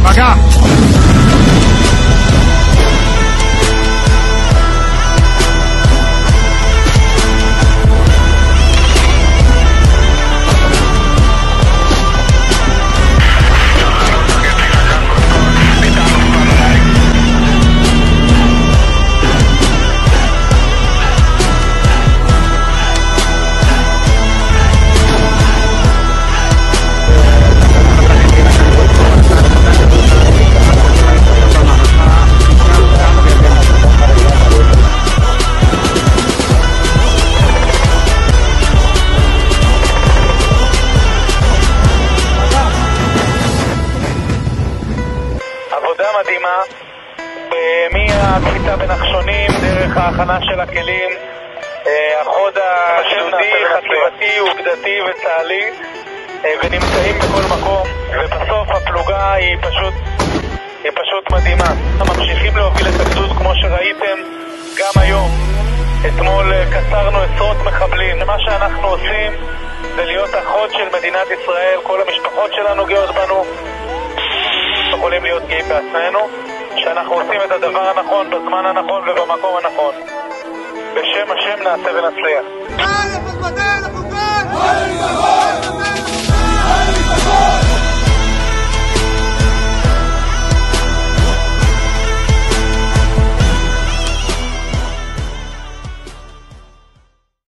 פגע. עבודה מדהימה, מהקפיצה בנחשונים, דרך ההכנה של הכלים, החוד הגדודי, חטיבתי, אוגדתי וצה"לי, ונמצאים בכל מקום, ובסוף הפלוגה היא פשוט מדהימה. ממשיכים להוביל את הגדוד כמו שראיתם גם היום. אתמול קצרנו עשרות מחבלים. מה שאנחנו עושים זה להיות החוד של מדינת ישראל. כל המשפחות שלנו גאות בנו, יכולים להיות גאים בעצמנו, שאנחנו עושים את הדבר הנכון בזמן הנכון ובמקום הנכון. בשם השם נעשה ונצליח.